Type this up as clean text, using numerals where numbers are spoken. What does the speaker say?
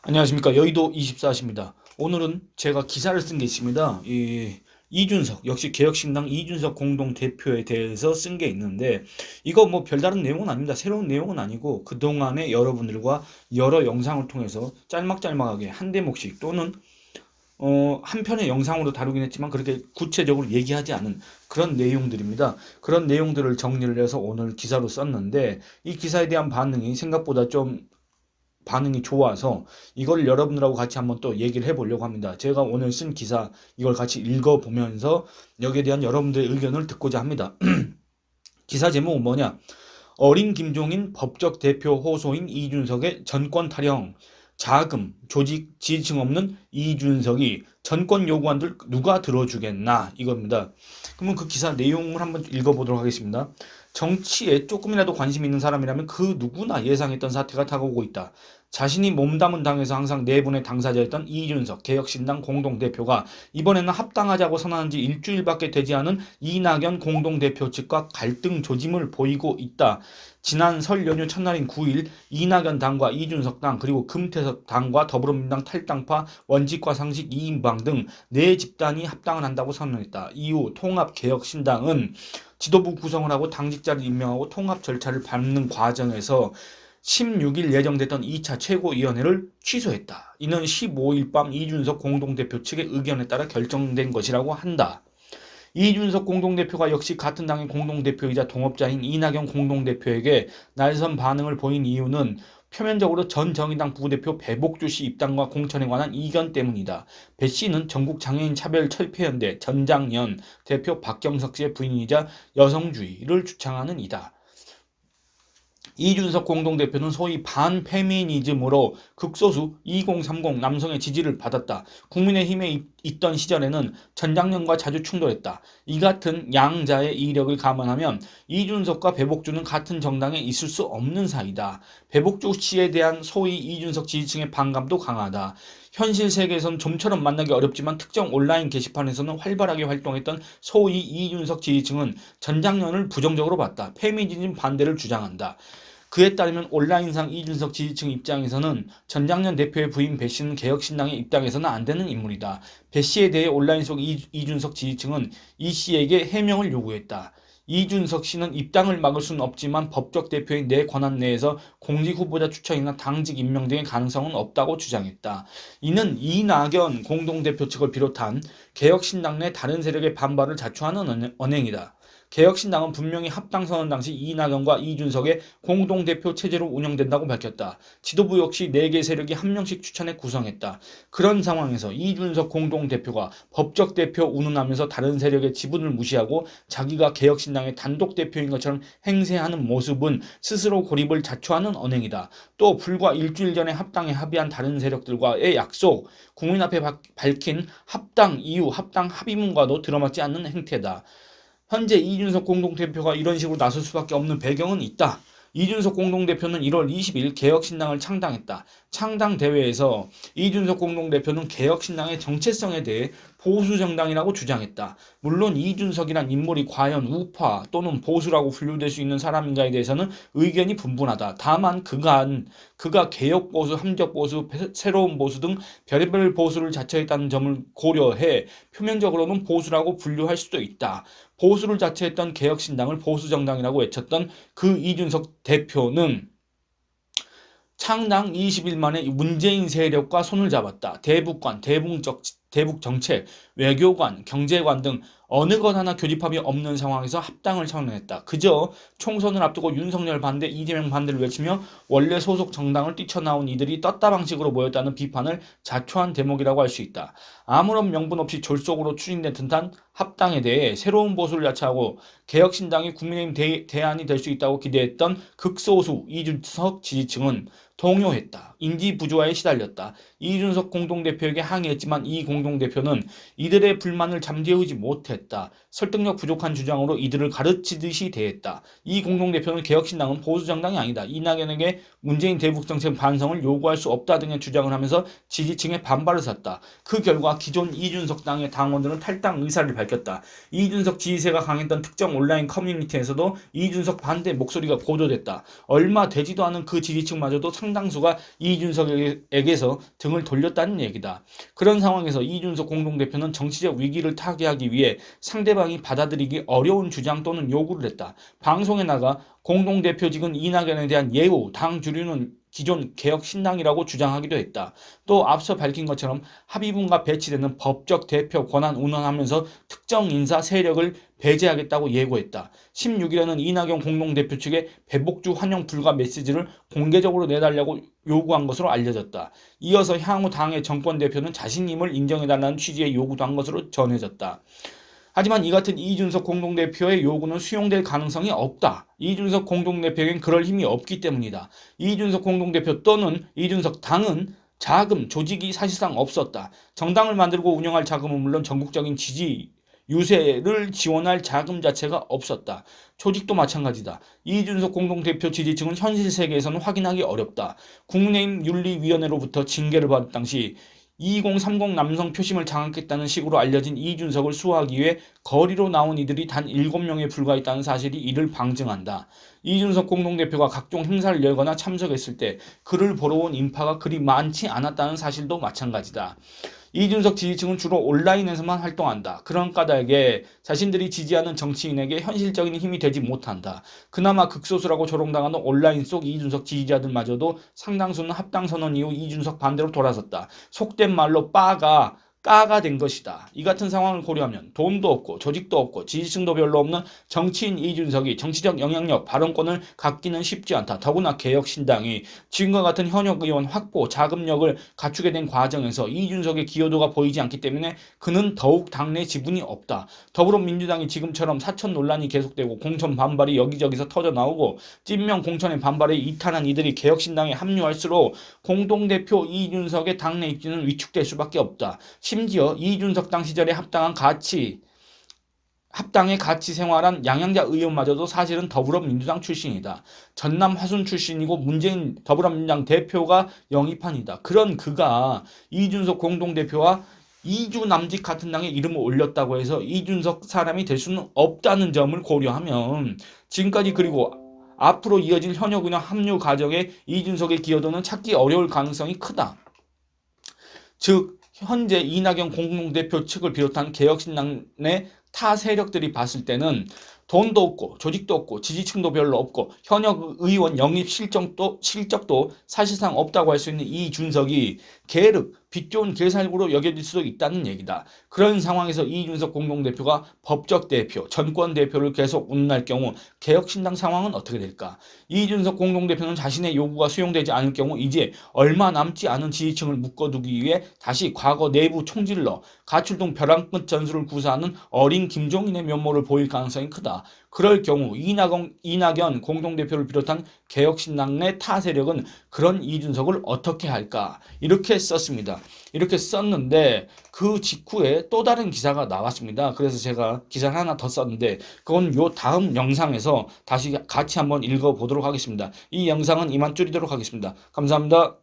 안녕하십니까. 여의도 24시입니다. 오늘은 제가 기사를 쓴 게 있습니다. 이준석, 역시 개혁신당 이준석 공동대표에 대해서 쓴 게 있는데, 이거 뭐 별다른 내용은 아닙니다. 새로운 내용은 아니고, 그동안에 여러분들과 여러 영상을 통해서 짤막짤막하게 한 대목씩 또는 한 편의 영상으로 다루긴 했지만 그렇게 구체적으로 얘기하지 않은 그런 내용들입니다. 그런 내용들을 정리를 해서 오늘 기사로 썼는데, 이 기사에 대한 반응이 생각보다 좀 반응이 좋아서 이걸 여러분들하고 같이 한번 또 얘기를 해보려고 합니다. 제가 오늘 쓴 기사 이걸 같이 읽어보면서 여기에 대한 여러분들의 의견을 듣고자 합니다. 기사 제목은 뭐냐? 어린 김종인 법적 대표 호소인 이준석의 전권 타령, 자금, 조직, 지지층 없는 이준석이 전권 요구안들 누가 들어주겠나 이겁니다. 그러면 그 기사 내용을 한번 읽어보도록 하겠습니다. 정치에 조금이라도 관심 있는 사람이라면 그 누구나 예상했던 사태가 다가오고 있다. 자신이 몸담은 당에서 항상 내분의 당사자였던 이준석 개혁신당 공동대표가 이번에는 합당하자고 선언한 지 일주일밖에 되지 않은 이낙연 공동대표 측과 갈등 조짐을 보이고 있다. 지난 설 연휴 첫날인 9일 이낙연 당과 이준석 당 그리고 금태섭 당과 더불어민주당 탈당파 원칙과 상식 2인방 등 네 집단이 합당을 한다고 선언했다. 이후 통합개혁신당은 지도부 구성을 하고 당직자를 임명하고 통합 절차를 밟는 과정에서 16일 예정됐던 2차 최고위원회를 취소했다. 이는 15일 밤 이준석 공동대표 측의 의견에 따라 결정된 것이라고 한다. 이준석 공동대표가 역시 같은 당의 공동대표이자 동업자인 이낙연 공동대표에게 날선 반응을 보인 이유는 표면적으로 전 정의당 부대표 배복주 씨 입당과 공천에 관한 이견 때문이다. 배 씨는 전국장애인차별철폐연대 전장년 대표 박경석 씨의 부인이자 여성주의를 주창하는 이다. 이준석 공동대표는 소위 반페미니즘으로 극소수 2030 남성의 지지를 받았다. 국민의힘에 있던 시절에는 전장년과 자주 충돌했다. 이 같은 양자의 이력을 감안하면 이준석과 배복주는 같은 정당에 있을 수 없는 사이다. 배복주 씨에 대한 소위 이준석 지지층의 반감도 강하다. 현실 세계에선 좀처럼 만나기 어렵지만 특정 온라인 게시판에서는 활발하게 활동했던 소위 이준석 지지층은 전장년을 부정적으로 봤다. 페미니즘 반대를 주장한다. 그에 따르면 온라인상 이준석 지지층 입장에서는 전장년 대표의 부인 배 씨는 개혁신당에 입당해서는 안 되는 인물이다. 배 씨에 대해 온라인 속 이준석 지지층은 이 씨에게 해명을 요구했다. 이준석 씨는 입당을 막을 수는 없지만 법적 대표인 내 권한 내에서 공직 후보자 추천이나 당직 임명 등의 가능성은 없다고 주장했다. 이는 이낙연 공동대표 측을 비롯한 개혁신당 내 다른 세력의 반발을 자초하는 언행이다. 개혁신당은 분명히 합당선언 당시 이낙연과 이준석의 공동대표 체제로 운영된다고 밝혔다. 지도부 역시 4개 세력이 한 명씩 추천해 구성했다. 그런 상황에서 이준석 공동대표가 법적 대표 운운하면서 다른 세력의 지분을 무시하고 자기가 개혁신당의 단독 대표인 것처럼 행세하는 모습은 스스로 고립을 자초하는 언행이다. 또 불과 일주일 전에 합당에 합의한 다른 세력들과의 약속, 국민 앞에 밝힌 합당 이후 합당 합의문과도 들어맞지 않는 행태다. 현재 이준석 공동대표가 이런 식으로 나설 수밖에 없는 배경은 있다. 이준석 공동대표는 1월 20일 개혁신당을 창당했다. 창당 대회에서 이준석 공동대표는 개혁신당의 정체성에 대해 보수정당이라고 주장했다. 물론 이준석이란 인물이 과연 우파 또는 보수라고 분류될 수 있는 사람인가에 대해서는 의견이 분분하다. 다만 그가 개혁보수, 함적보수, 새로운 보수 등 별의별 보수를 자처했다는 점을 고려해 표면적으로는 보수라고 분류할 수도 있다. 보수를 자처했던 개혁신당을 보수정당이라고 외쳤던 그 이준석 대표는 창당 20일 만에 문재인 세력과 손을 잡았다. 대북관, 대북정책, 외교관, 경제관 등 어느 것 하나 교집합이 없는 상황에서 합당을 선언했다. 그저 총선을 앞두고 윤석열 반대, 이재명 반대를 외치며 원래 소속 정당을 뛰쳐나온 이들이 떴다 방식으로 모였다는 비판을 자초한 대목이라고 할 수 있다. 아무런 명분 없이 졸속으로 추진된 듯한 합당에 대해 새로운 보수를 야차하고 개혁신당이 국민의힘 대안이 될 수 있다고 기대했던 극소수 이준석 지지층은 동요했다. 인지 부조화에 시달렸다. 이준석 공동대표에게 항의했지만 이 공동대표는 이들의 불만을 잠재우지 못했다. 설득력 부족한 주장으로 이들을 가르치듯이 대했다. 이 공동대표는 개혁신당은 보수정당이 아니다. 이낙연에게 문재인 대북정책 반성을 요구할 수 없다 등의 주장을 하면서 지지층의 반발을 샀다. 그 결과 기존 이준석 당의 당원들은 탈당 의사를 밝혔다. 이준석 지지세가 강했던 특정 온라인 커뮤니티에서도 이준석 반대 목소리가 고조됐다. 얼마 되지도 않은 그 지지층마저도 상당수가 이준석에게서 등을 돌렸다는 얘기다. 그런 상황에서 이준석 공동대표는 정치적 위기를 타개하기 위해 상대방이 받아들이기 어려운 주장 또는 요구를 했다. 방송에 나가 공동대표직은 이낙연에 대한 예우, 당 주류는 기존 개혁신당이라고 주장하기도 했다. 또 앞서 밝힌 것처럼 합의문과 배치되는 법적 대표 권한 운운하면서 특정 인사 세력을 배제하겠다고 예고했다. 16일에는 이낙연 공동대표 측에 배복주 환영 불가 메시지를 공개적으로 내달라고 요구한 것으로 알려졌다. 이어서 향후 당의 정권대표는 자신임을 인정해달라는 취지의 요구도 한 것으로 전해졌다. 하지만 이 같은 이준석 공동대표의 요구는 수용될 가능성이 없다. 이준석 공동대표에겐 그럴 힘이 없기 때문이다. 이준석 공동대표 또는 이준석 당은 자금, 조직이 사실상 없었다. 정당을 만들고 운영할 자금은 물론 전국적인 지지, 유세를 지원할 자금 자체가 없었다. 조직도 마찬가지다. 이준석 공동대표 지지층은 현실 세계에서는 확인하기 어렵다. 국민의힘 윤리위원회로부터 징계를 받을 당시 2030 남성 표심을 장악했다는 식으로 알려진 이준석을 수호하기 위해 거리로 나온 이들이 단 7명에 불과했다는 사실이 이를 방증한다. 이준석 공동대표가 각종 행사를 열거나 참석했을 때 그를 보러 온 인파가 그리 많지 않았다는 사실도 마찬가지다. 이준석 지지층은 주로 온라인에서만 활동한다. 그런 까닭에 자신들이 지지하는 정치인에게 현실적인 힘이 되지 못한다. 그나마 극소수라고 조롱당하는 온라인 속 이준석 지지자들마저도 상당수는 합당선언 이후 이준석 반대로 돌아섰다. 속된 말로 까가 된 것이다. 이 같은 상황을 고려하면 돈도 없고 조직도 없고 지지층도 별로 없는 정치인 이준석이 정치적 영향력, 발언권을 갖기는 쉽지 않다. 더구나 개혁신당이 지금과 같은 현역 의원 확보, 자금력을 갖추게 된 과정에서 이준석의 기여도가 보이지 않기 때문에 그는 더욱 당내 지분이 없다. 더불어민주당이 지금처럼 사천 논란이 계속되고 공천 반발이 여기저기서 터져나오고 찐명 공천의 반발에 이탈한 이들이 개혁신당에 합류할수록 공동대표 이준석의 당내 입지는 위축될 수밖에 없다. 심지어 이준석 당 시절에 합당에 같이 생활한 양양자 의원마저도 사실은 더불어민주당 출신이다. 전남 화순 출신이고 문재인 더불어민주당 대표가 영입한이다. 그런 그가 이준석 공동대표와 이주 남직 같은 당에 이름을 올렸다고 해서 이준석 사람이 될 수는 없다는 점을 고려하면 지금까지 그리고 앞으로 이어질 현역 의원 합류 과정에 이준석의 기여도는 찾기 어려울 가능성이 크다. 즉 현재 이낙연 공동대표 측을 비롯한 개혁신당의 타 세력들이 봤을 때는 돈도 없고 조직도 없고 지지층도 별로 없고 현역 의원 영입 실적도 사실상 없다고 할 수 있는 이준석이 게으르, 빛 좋은 개살구로 여겨질 수도 있다는 얘기다. 그런 상황에서 이준석 공동대표가 법적 대표, 전권 대표를 계속 운운할 경우 개혁신당 상황은 어떻게 될까? 이준석 공동대표는 자신의 요구가 수용되지 않을 경우 이제 얼마 남지 않은 지지층을 묶어두기 위해 다시 과거 내부 총질러 가출동 벼랑 끝 전술을 구사하는 어린 김종인의 면모를 보일 가능성이 크다. 그럴 경우 이낙연 공동대표를 비롯한 개혁신당 내 타 세력은 그런 이준석을 어떻게 할까? 이렇게 썼습니다. 이렇게 썼는데 그 직후에 또 다른 기사가 나왔습니다. 그래서 제가 기사를 하나 더 썼는데 그건 요 다음 영상에서 다시 같이 한번 읽어보도록 하겠습니다. 이 영상은 이만 줄이도록 하겠습니다. 감사합니다.